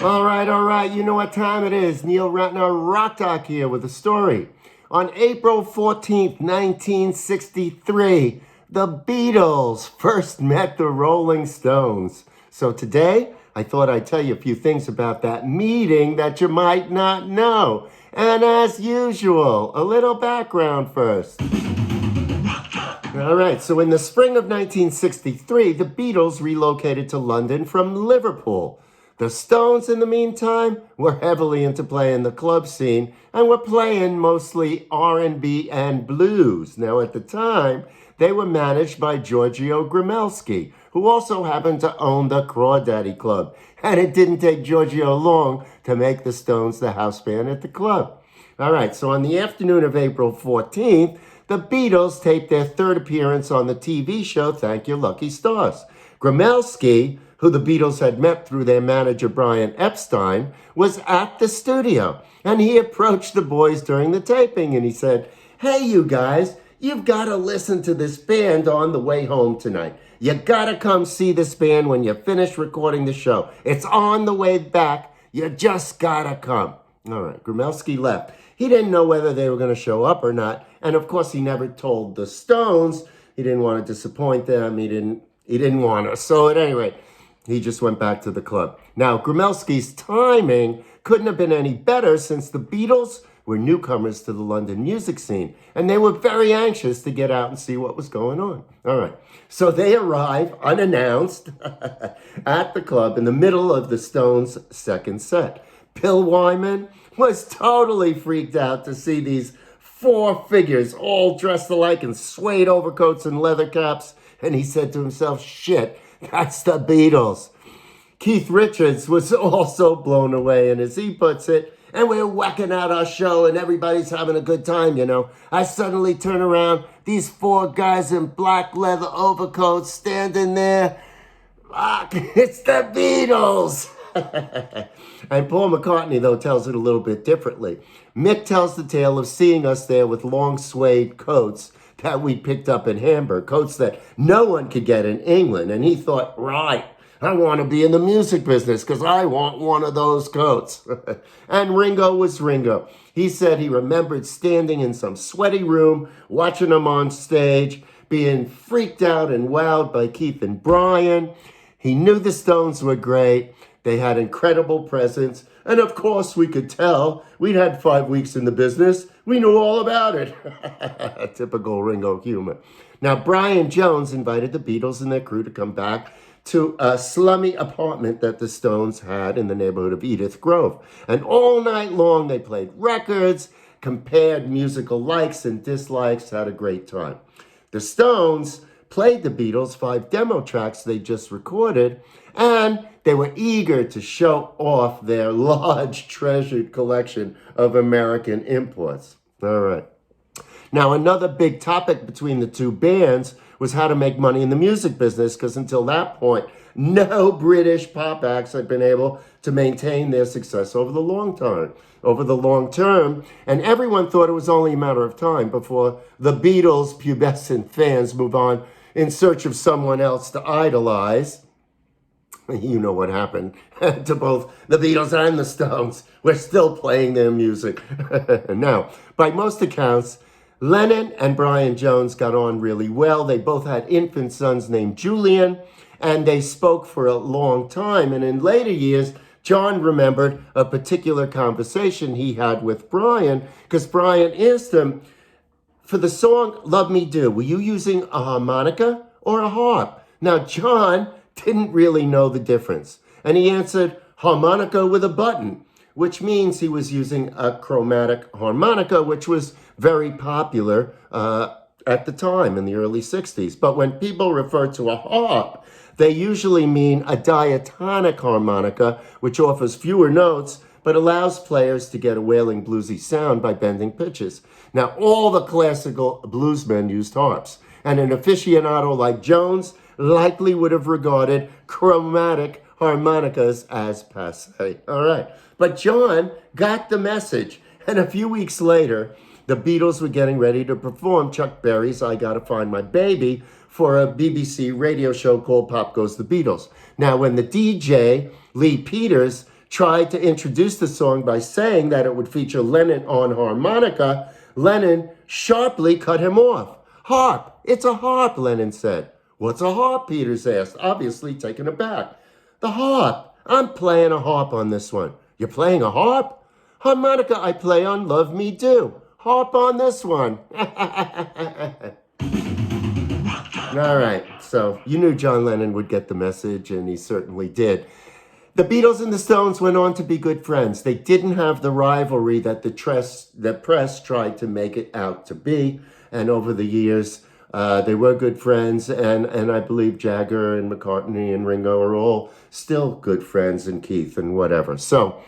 All right, you know what time it is. Neil Ratner Rock Doc here with a story. On April 14th, 1963, the Beatles first met the Rolling Stones. So today, I thought I'd tell you a few things about that meeting that you might not know. And as usual, a little background first. All right, so in the spring of 1963, the Beatles relocated to London from Liverpool. The Stones, in the meantime, were heavily into playing the club scene and were playing mostly R&B and blues. Now, at the time, they were managed by Giorgio Grimelski, who also happened to own the Crawdaddy Club. And it didn't take Giorgio long to make the Stones the house band at the club. All right, so on the afternoon of April 14th, the Beatles taped their third appearance on the TV show Thank Your Lucky Stars. Grimelski, who the Beatles had met through their manager Brian Epstein, was at the studio. And he approached the boys during the taping and he said, "Hey, you guys, you've got to listen to this band on the way home tonight. You got to come see this band when you finish recording the show. It's on the way back. You just got to come." All right, Grimelski left. He didn't know whether they were going to show up or not. And of course, he never told the Stones. He didn't want to disappoint them. He didn't want to. So at any rate, he just went back to the club. Now, Grimelski's timing couldn't have been any better since the Beatles were newcomers to the London music scene. And they were very anxious to get out and see what was going on. All right. So they arrive unannounced at the club in the middle of the Stones' second set. Bill Wyman was totally freaked out to see these four figures all dressed alike in suede overcoats and leather caps. And he said to himself, "Shit, that's the Beatles." Keith Richards was also blown away, and as he puts it, "And we're whacking out our show and everybody's having a good time, you know. I suddenly turn around, these four guys in black leather overcoats standing there. Fuck, it's the Beatles." And Paul McCartney, though, tells it a little bit differently. Mick tells the tale of seeing us there with long suede coats that we picked up in Hamburg, coats that no one could get in England. And he thought, right, I want to be in the music business because I want one of those coats. And Ringo was Ringo. He said he remembered standing in some sweaty room, watching them on stage, being freaked out and wowed by Keith and Brian. He knew the Stones were great. They had incredible presence. And of course, we could tell. We'd had 5 weeks in the business. We knew all about it. Typical Ringo humor. Now, Brian Jones invited the Beatles and their crew to come back to a slummy apartment that the Stones had in the neighborhood of Edith Grove. And all night long, they played records, compared musical likes and dislikes, had a great time. The Stones played the Beatles 5 demo tracks they just recorded, and they were eager to show off their large treasured collection of American imports. All right. Now, another big topic between the two bands was how to make money in the music business, because until that point, no British pop acts had been able to maintain their success over the long term. And everyone thought it was only a matter of time before the Beatles' pubescent fans move on in search of someone else to idolize. You know what happened to both the Beatles and the Stones. We're still playing their music. Now, by most accounts, Lennon and Brian Jones got on really well. They both had infant sons named Julian, and they spoke for a long time. And in later years, John remembered a particular conversation he had with Brian, because Brian asked him, for the song Love Me Do, were you using a harmonica or a harp? Now, John didn't really know the difference. And he answered, harmonica with a button, which means he was using a chromatic harmonica, which was very popular at the time in the early 60s. But when people refer to a harp, they usually mean a diatonic harmonica, which offers fewer notes, but allows players to get a wailing bluesy sound by bending pitches. Now, all the classical bluesmen used harps, and an aficionado like Jones likely would have regarded chromatic harmonicas as passé. All right. But John got the message. And a few weeks later, the Beatles were getting ready to perform Chuck Berry's I Gotta Find My Baby for a BBC radio show called Pop Goes the Beatles. Now, when the DJ, Lee Peters, tried to introduce the song by saying that it would feature Lennon on harmonica, Lennon sharply cut him off. Harp, it's a harp, Lennon said. What's a harp? Peters asked, obviously taken aback. The harp. I'm playing a harp on this one. You're playing a harp? Harmonica I play on Love Me Do. Harp on this one. All right, so you knew John Lennon would get the message, and he certainly did. The Beatles and the Stones went on to be good friends. They didn't have the rivalry that the press tried to make it out to be. And over the years, they were good friends. And I believe Jagger and McCartney and Ringo are all still good friends, and Keith and whatever. So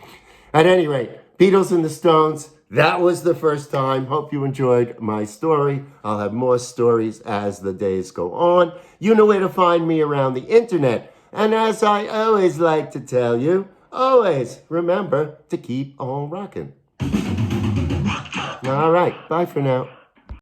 at any rate, Beatles and the Stones, that was the first time. Hope you enjoyed my story. I'll have more stories as the days go on. You know where to find me around the internet. And as I always like to tell you, always remember to keep on rocking. All right, bye for now.